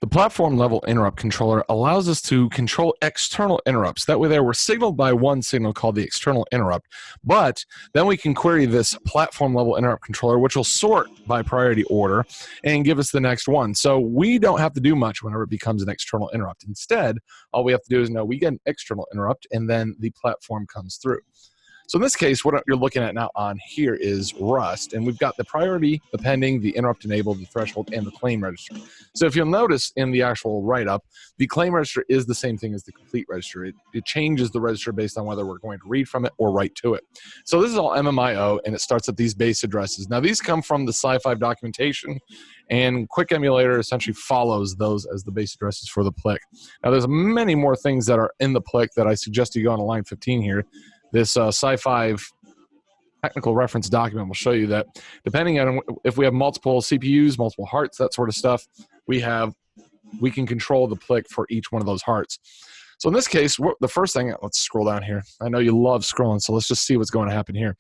The platform level interrupt controller allows us to control external interrupts. That way there we're signaled by one signal called the external interrupt, but then we can query this platform level interrupt controller, which will sort by priority order and give us the next one. So we don't have to do much whenever it becomes an external interrupt. Instead, all we have to do is know we get an external interrupt and then the platform comes through. So in this case, what you're looking at now on here is Rust, and we've got the priority, the pending, the interrupt enabled, the threshold, and the claim register. So if you'll notice in the actual write-up, the claim register is the same thing as the complete register. It changes the register based on whether we're going to read from it or write to it. So this is all MMIO, and it starts at these base addresses. Now these come from the Sci5 documentation, and Quick Emulator essentially follows those as the base addresses for the PLIC. Now there's many more things that are in the PLIC that I suggest you go on to line 15 here. This Sci5 technical reference document will show you that depending on if we have multiple CPUs, multiple hearts, that sort of stuff, we can control the PLIC for each one of those hearts. So in this case, the first thing, let's scroll down here. I know you love scrolling, so let's just see what's going to happen here.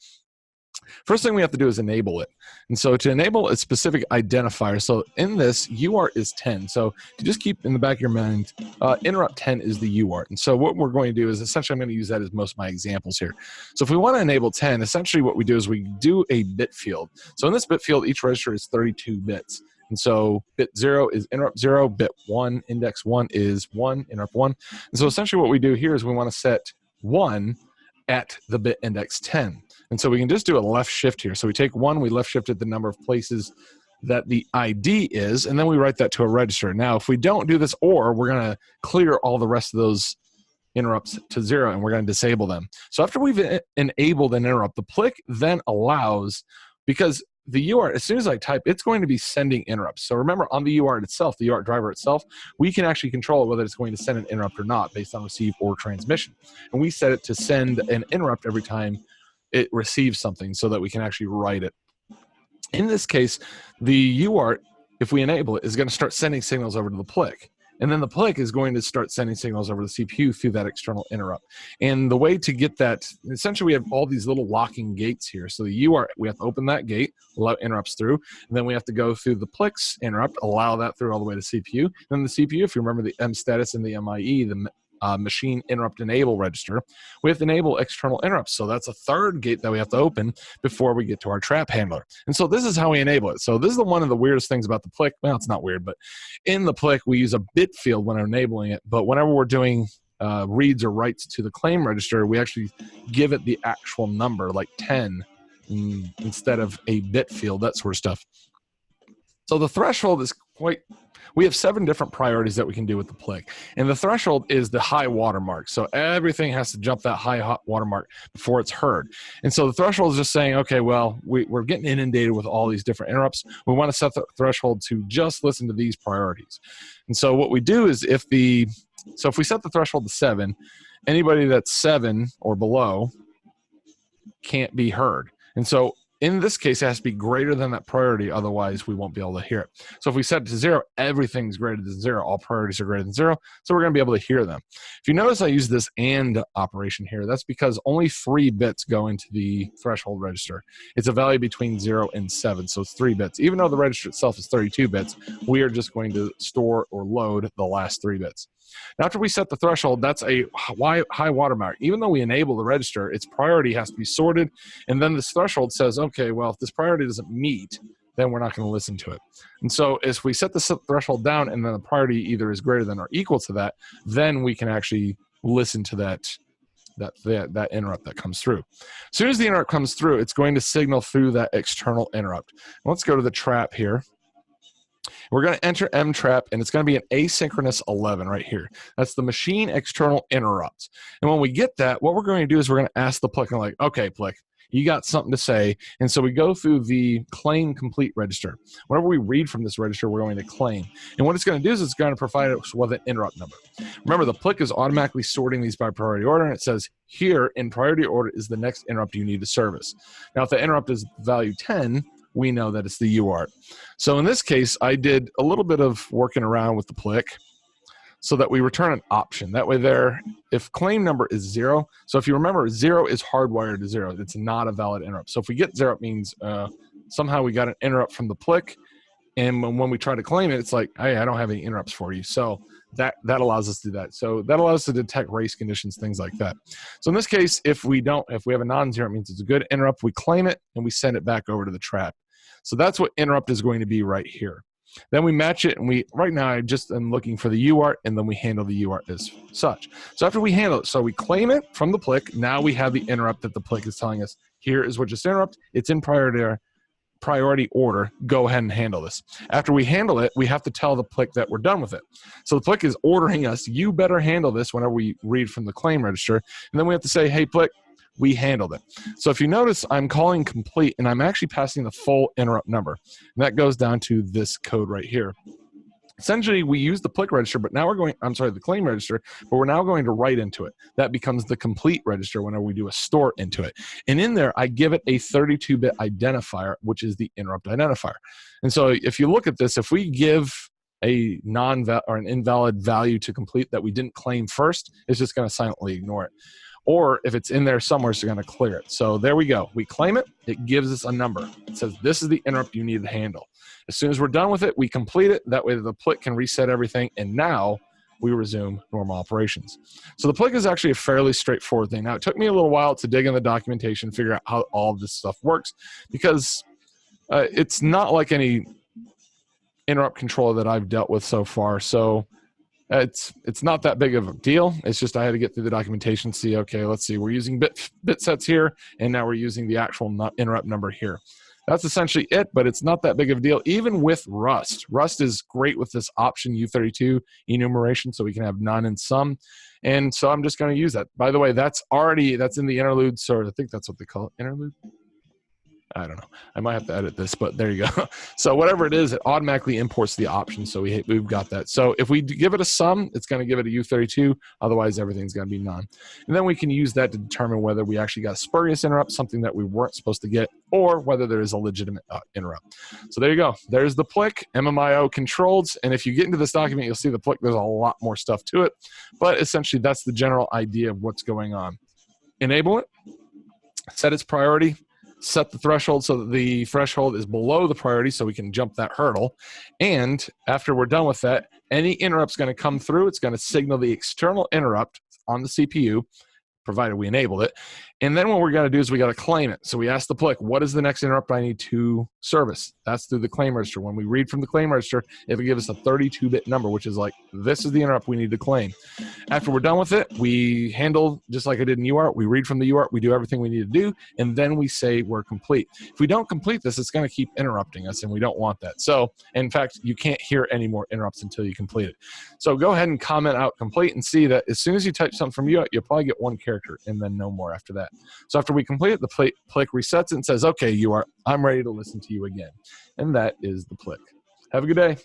First thing we have to do is enable it. And so to enable a specific identifier, so in this, UART is 10. So to just keep in the back of your mind, interrupt 10 is the UART. And so what we're going to do is essentially I'm going to use that as most of my examples here. So if we want to enable 10, essentially what we do is we do a bit field. So in this bit field, each register is 32 bits. And so bit 0 is interrupt 0, bit 1, index 1 is 1, interrupt 1. And so essentially what we do here is we want to set 1 at the bit index 10. And so we can just do a left shift here. So we take 1, we left shifted the number of places that the ID is, and then we write that to a register. Now, if we don't do this or, we're going to clear all the rest of those interrupts to 0, and we're going to disable them. So after we've enabled an interrupt, the PLIC then allows, because the UART, as soon as I type, it's going to be sending interrupts. So remember, on the UART itself, the UART driver itself, we can actually control whether it's going to send an interrupt or not based on receive or transmission. And we set it to send an interrupt every time it receives something so that we can actually write it. In this case, the UART, if we enable it, is going to start sending signals over to the PLIC. And then the PLIC is going to start sending signals over the CPU through that external interrupt. And the way to get that, essentially we have all these little locking gates here. So the UART, we have to open that gate, allow interrupts through, and then we have to go through the PLIC's interrupt, allow that through all the way to CPU. And then the CPU, if you remember the M status and the MIE, the machine interrupt enable register, we have to enable external interrupts. So that's a third gate that we have to open before we get to our trap handler. And so this is how we enable it. So this is one of the weirdest things about the PLIC. Well, it's not weird, but in the PLIC, we use a bit field when enabling it. But whenever we're doing reads or writes to the claim register, we actually give it the actual number, like 10, instead of a bit field, that sort of stuff. So the threshold is we have 7 different priorities that we can do with the PLIC. And the threshold is the high watermark. So everything has to jump that high watermark before it's heard. And so the threshold is just saying, okay, well, we're getting inundated with all these different interrupts. We want to set the threshold to just listen to these priorities. And so what we do is if we set the threshold to 7, anybody that's 7 or below can't be heard. And so in this case, it has to be greater than that priority, otherwise we won't be able to hear it. So if we set it to 0, everything's greater than 0. All priorities are greater than 0, so we're going to be able to hear them. If you notice I use this AND operation here, that's because only 3 bits go into the threshold register. It's a value between 0 and 7, so it's 3 bits. Even though the register itself is 32 bits, we are just going to store or load the last 3 bits. Now, after we set the threshold, that's a high watermark. Even though we enable the register, its priority has to be sorted, and then this threshold says, okay, well, if this priority doesn't meet, then we're not going to listen to it. And so as we set the threshold down and then the priority either is greater than or equal to that, then we can actually listen to that interrupt that comes through. As soon as the interrupt comes through, it's going to signal through that external interrupt. Let's go to the trap here. We're going to enter mtrap, and it's going to be an asynchronous 11 right here. That's the machine external interrupt. And when we get that, what we're going to do is we're going to ask the PLIC, like, okay, PLIC, you got something to say. And so we go through the claim complete register. Whenever we read from this register, we're going to claim. And what it's going to do is it's going to provide us with an interrupt number. Remember, the PLIC is automatically sorting these by priority order, and it says here in priority order is the next interrupt you need to service. Now, if the interrupt is value 10, we know that it's the UART. So in this case, I did a little bit of working around with the PLIC so that we return an option. That way there, if claim number is 0, so if you remember, 0 is hardwired to 0. It's not a valid interrupt. So if we get 0, it means somehow we got an interrupt from the PLIC, And when we try to claim it, it's like, hey, I don't have any interrupts for you. So that allows us to do that. So that allows us to detect race conditions, things like that. So in this case, if we have a non-zero, it means it's a good interrupt. We claim it and we send it back over to the trap. So that's what interrupt is going to be right here. Then we match it, and right now I just am looking for the UART, and then we handle the UART as such. So after we handle it, so we claim it from the PLIC. Now we have the interrupt that the PLIC is telling us, here is what just interrupt. It's in priority order. Go ahead and handle this. After we handle it, we have to tell the PLIC that we're done with it. So the PLIC is ordering us, you better handle this whenever we read from the claim register. And then we have to say, hey, PLIC, we handled it. So if you notice, I'm calling complete, and I'm actually passing the full interrupt number. And that goes down to this code right here. Essentially, we use the PLIC register, but now the claim register, but we're now going to write into it. That becomes the complete register whenever we do a store into it. And in there, I give it a 32-bit identifier, which is the interrupt identifier. And so if you look at this, if we give a an invalid value to complete that we didn't claim first, it's just going to silently ignore it. Or if it's in there somewhere, it's going to clear it. So there we go. We claim it. It gives us a number. It says, this is the interrupt you need to handle. As soon as we're done with it, we complete it. That way the PLIC can reset everything, and now we resume normal operations. So the PLIC is actually a fairly straightforward thing. Now, it took me a little while to dig in the documentation, figure out how all of this stuff works, because it's not like any interrupt controller that I've dealt with so far. So it's not that big of a deal. It's just I had to get through the documentation, see, okay, let's see, we're using bit sets here, and now we're using the actual interrupt number here. That's essentially it, but it's not that big of a deal. Even with Rust, Rust is great with this option U32 enumeration, so we can have none and some. And so I'm just going to use that. By the way, that's in the interlude, so I think that's what they call it, interlude. I don't know. I might have to edit this, but there you go. So whatever it is, it automatically imports the option. So we've got that. So if we give it a sum, it's going to give it a U32. Otherwise, everything's going to be none. And then we can use that to determine whether we actually got a spurious interrupt, something that we weren't supposed to get, or whether there is a legitimate interrupt. So there you go. There's the PLIC, MMIO controls. And if you get into this document, you'll see the PLIC. There's a lot more stuff to it. But essentially, that's the general idea of what's going on. Enable it. Set its priority. Set the threshold so that the threshold is below the priority so we can jump that hurdle. And after we're done with that, any interrupt's going to come through. It's going to signal the external interrupt on the CPU, provided we enabled it. And then what we're going to do is we got to claim it. So we ask the PLIC, what is the next interrupt I need to service? That's through the claim register. When we read from the claim register, it will give us a 32-bit number, which is like, this is the interrupt we need to claim. After we're done with it, we handle, just like I did in UART, we read from the UART, we do everything we need to do, and then we say we're complete. If we don't complete this, it's going to keep interrupting us, and we don't want that. So, in fact, you can't hear any more interrupts until you complete it. So go ahead and comment out complete and see that as soon as you type something from UART, you'll probably get one character, and then no more after that. So after we complete it, the PLIC resets it and says, okay, UART, I'm ready to listen to you again. And that is the PLIC. Have a good day.